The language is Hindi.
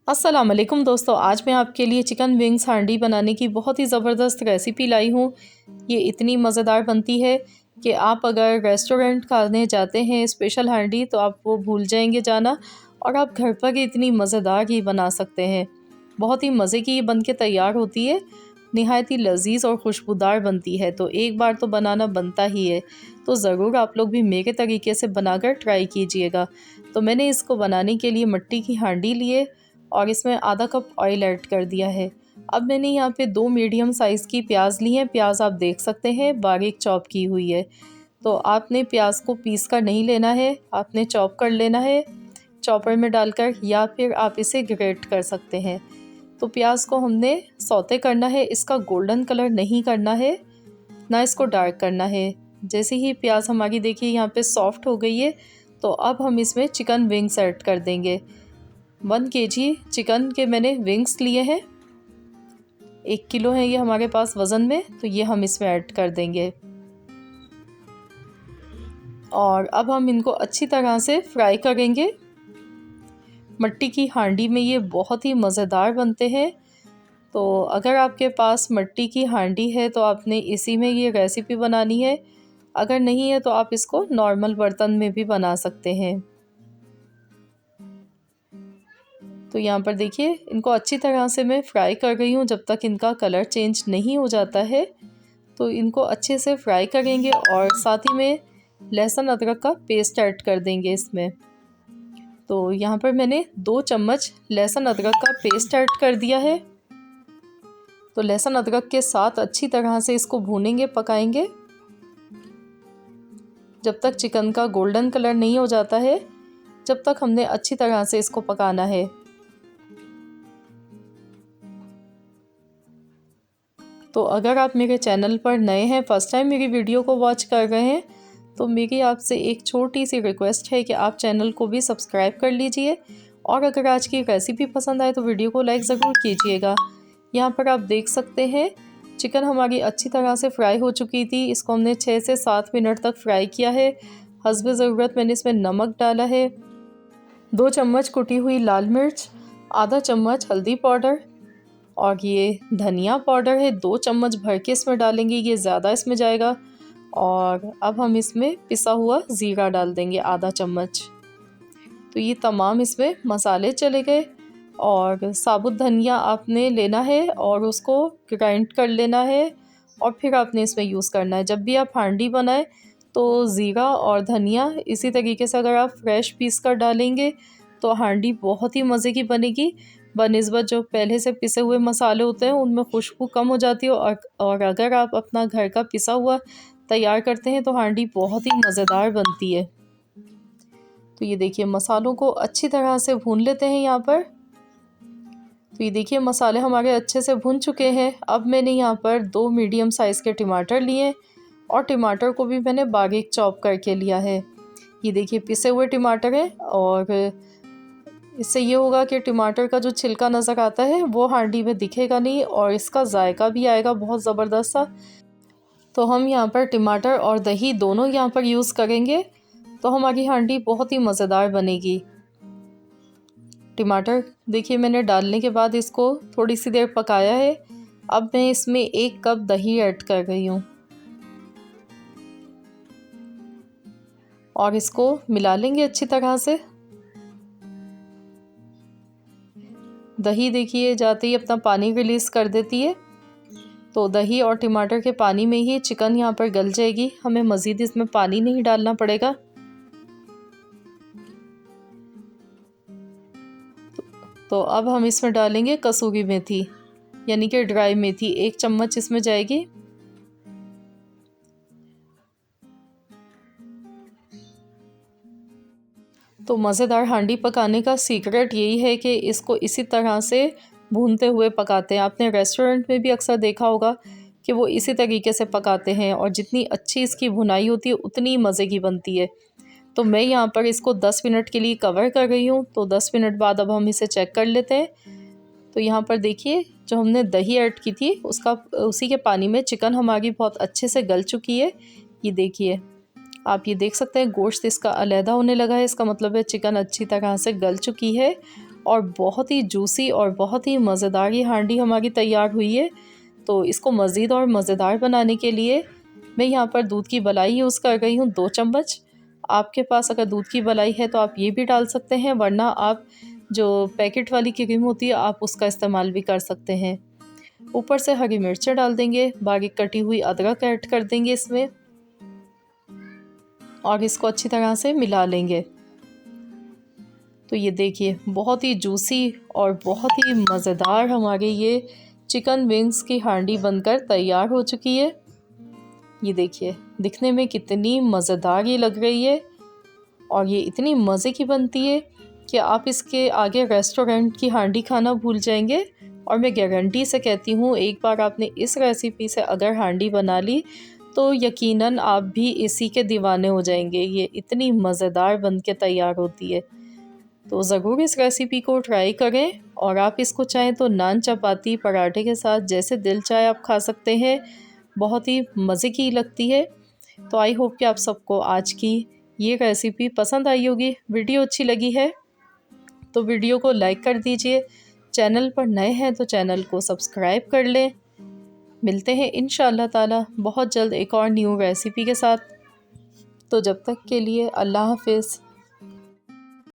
अस्सलाम वालेकुम दोस्तों, आज मैं आपके लिए चिकन विंग्स हांडी बनाने की बहुत ही ज़बरदस्त रेसिपी लाई हूँ। ये इतनी मज़ेदार बनती है कि आप अगर रेस्टोरेंट खाने जाते हैं स्पेशल हांडी तो आप वो भूल जाएंगे जाना, और आप घर पर ही इतनी मज़ेदार ही बना सकते हैं। बहुत ही मज़े की ये बन के तैयार होती है, नहायत ही लजीज और खुशबूदार बनती है। तो एक बार तो बनाना बनता ही है, तो ज़रूर आप लोग भी मेरे तरीके से बनाकर ट्राई कीजिएगा। तो मैंने इसको बनाने के लिए मिट्टी की हांडी लिए और इसमें आधा कप ऑयल ऐड कर दिया है। अब मैंने यहाँ पे 2 मीडियम साइज़ की प्याज ली हैं। प्याज आप देख सकते हैं बारीक चॉप की हुई है। तो आपने प्याज को पीस कर नहीं लेना है, आपने चॉप कर लेना है चॉपर में डालकर, या फिर आप इसे ग्रेट कर सकते हैं। तो प्याज को हमने सौते करना है, इसका गोल्डन कलर नहीं करना है, ना इसको डार्क करना है। जैसे ही प्याज हमारी देखिए यहाँ पे सॉफ्ट हो गई है, तो अब हम इसमें चिकन विंग्स ऐड कर देंगे। 1 केजी चिकन के मैंने विंग्स लिए हैं, 1 किलो है ये हमारे पास वज़न में, तो ये हम इसमें ऐड कर देंगे। और अब हम इनको अच्छी तरह से फ्राई करेंगे। मिट्टी की हांडी में ये बहुत ही मज़ेदार बनते हैं। तो अगर आपके पास मिट्टी की हांडी है तो आपने इसी में ये रेसिपी बनानी है, अगर नहीं है तो आप इसको नॉर्मल बर्तन में भी बना सकते हैं। तो यहाँ पर देखिए इनको अच्छी तरह से मैं फ्राई कर रही हूँ जब तक इनका कलर चेंज नहीं हो जाता है। तो इनको अच्छे से फ्राई करेंगे और साथ ही में लहसुन अदरक का पेस्ट ऐड कर देंगे इसमें। तो यहाँ पर मैंने 2 चम्मच लहसुन अदरक का पेस्ट ऐड कर दिया है। तो लहसुन अदरक के साथ अच्छी तरह से इसको भूनेंगे, पकाएंगे जब तक चिकन का गोल्डन कलर नहीं हो जाता है, जब तक हमने अच्छी तरह से इसको पकाना है। तो अगर आप मेरे चैनल पर नए हैं, फर्स्ट टाइम मेरी वीडियो को वॉच कर रहे हैं, तो मेरी आपसे एक छोटी सी रिक्वेस्ट है कि आप चैनल को भी सब्सक्राइब कर लीजिए, और अगर आज की रेसिपी पसंद आए तो वीडियो को लाइक ज़रूर कीजिएगा। यहाँ पर आप देख सकते हैं चिकन हमारी अच्छी तरह से फ्राई हो चुकी थी। इसको हमने 6 से 7 मिनट तक फ्राई किया है। हस्बे ज़रूरत मैंने इसमें नमक डाला है, 2 चम्मच कुटी हुई लाल मिर्च, आधा चम्मच हल्दी पाउडर, और ये धनिया पाउडर है 2 चम्मच भर के इसमें डालेंगे, ये ज़्यादा इसमें जाएगा। और अब हम इसमें पिसा हुआ ज़ीरा डाल देंगे आधा चम्मच। तो ये तमाम इसमें मसाले चले गए। और साबुत धनिया आपने लेना है और उसको ग्राइंड कर लेना है, और फिर आपने इसमें यूज़ करना है। जब भी आप हांडी बनाएं तो ज़ीरा और धनिया इसी तरीके से अगर आप फ्रेश पीस कर डालेंगे तो हांडी बहुत ही मज़े की बनेगी, बनिस्बत जो पहले से पिसे हुए मसाले होते हैं उनमें खुशबू कम हो जाती है। और अगर आप अपना घर का पिसा हुआ तैयार करते हैं तो हांडी बहुत ही मज़ेदार बनती है। तो ये देखिए मसालों को अच्छी तरह से भून लेते हैं यहाँ पर। तो ये देखिए मसाले हमारे अच्छे से भुन चुके हैं। अब मैंने यहाँ पर 2 मीडियम साइज़ के टमाटर लिए, और टमाटर को भी मैंने बारीक चॉप करके लिया है। ये देखिए पिसे हुए टमाटर हैं, और इससे ये होगा कि टमाटर का जो छिलका नज़र आता है वो हांडी में दिखेगा नहीं, और इसका जायका भी आएगा बहुत ज़बरदस्त सा। तो हम यहाँ पर टमाटर और दही दोनों यहाँ पर यूज़ करेंगे, तो हमारी हांडी बहुत ही मज़ेदार बनेगी। टमाटर देखिए मैंने डालने के बाद इसको थोड़ी सी देर पकाया है। अब मैं इसमें 1 कप दही ऐड कर रही हूँ, और इसको मिला लेंगे अच्छी तरह से। दही देखिए जाते ही अपना पानी रिलीज़ कर देती है, तो दही और टमाटर के पानी में ही चिकन यहाँ पर गल जाएगी, हमें मज़ीद इसमें पानी नहीं डालना पड़ेगा। तो अब हम इसमें डालेंगे कसूरी मेथी, यानी कि ड्राई मेथी, 1 चम्मच इसमें जाएगी। तो मज़ेदार हांडी पकाने का सीक्रेट यही है कि इसको इसी तरह से भूनते हुए पकाते हैं। आपने रेस्टोरेंट में भी अक्सर देखा होगा कि वो इसी तरीके से पकाते हैं, और जितनी अच्छी इसकी भुनाई होती है उतनी मज़े की बनती है। तो मैं यहाँ पर इसको 10 मिनट के लिए कवर कर रही हूँ। तो 10 मिनट बाद अब हम इसे चेक कर लेते हैं। तो यहाँ पर देखिए जो हमने दही ऐड की थी उसी के पानी में चिकन हमारी बहुत अच्छे से गल चुकी है। ये देखिए आप ये देख सकते हैं गोश्त इसका अलहदा होने लगा है, इसका मतलब है चिकन अच्छी तरह से गल चुकी है। और बहुत ही जूसी और बहुत ही मज़ेदार ये हांडी हमारी तैयार हुई है। तो इसको मज़ीद और मज़ेदार बनाने के लिए मैं यहाँ पर दूध की मलाई यूज़ कर रही हूँ 2 चम्मच। आपके पास अगर दूध की मलाई है तो आप ये भी डाल सकते हैं, वरना आप जो पैकेट वाली क्रीम होती है आप उसका इस्तेमाल भी कर सकते हैं। ऊपर से हरी मिर्चें डाल देंगे, बारीक कटी हुई अदरक ऐड कर देंगे इसमें और इसको अच्छी तरह से मिला लेंगे। तो ये देखिए बहुत ही जूसी और बहुत ही मज़ेदार हमारे ये चिकन विंग्स की हांडी बनकर तैयार हो चुकी है। ये देखिए दिखने में कितनी मज़ेदार ये लग रही है और ये इतनी मज़े की बनती है कि आप इसके आगे रेस्टोरेंट की हांडी खाना भूल जाएंगे। और मैं गारंटी से कहती हूँ, एक बार आपने इस रेसिपी से अगर हांडी बना ली तो यकीनन आप भी इसी के दीवाने हो जाएंगे। ये इतनी मज़ेदार बन के तैयार होती है। तो ज़रूर इस रेसिपी को ट्राई करें और आप इसको चाहें तो नान, चपाती, पराठे के साथ जैसे दिल चाहे आप खा सकते हैं। बहुत ही मज़े की लगती है। तो आई होप कि आप सबको आज की ये रेसिपी पसंद आई होगी। वीडियो अच्छी लगी है तो वीडियो को लाइक कर दीजिए। चैनल पर नए हैं तो चैनल को सब्सक्राइब कर लें। मिलते हैं इंशाअल्लाह ताला बहुत जल्द एक और न्यू रेसिपी के साथ। तो जब तक के लिए अल्लाह हाफ़िज़।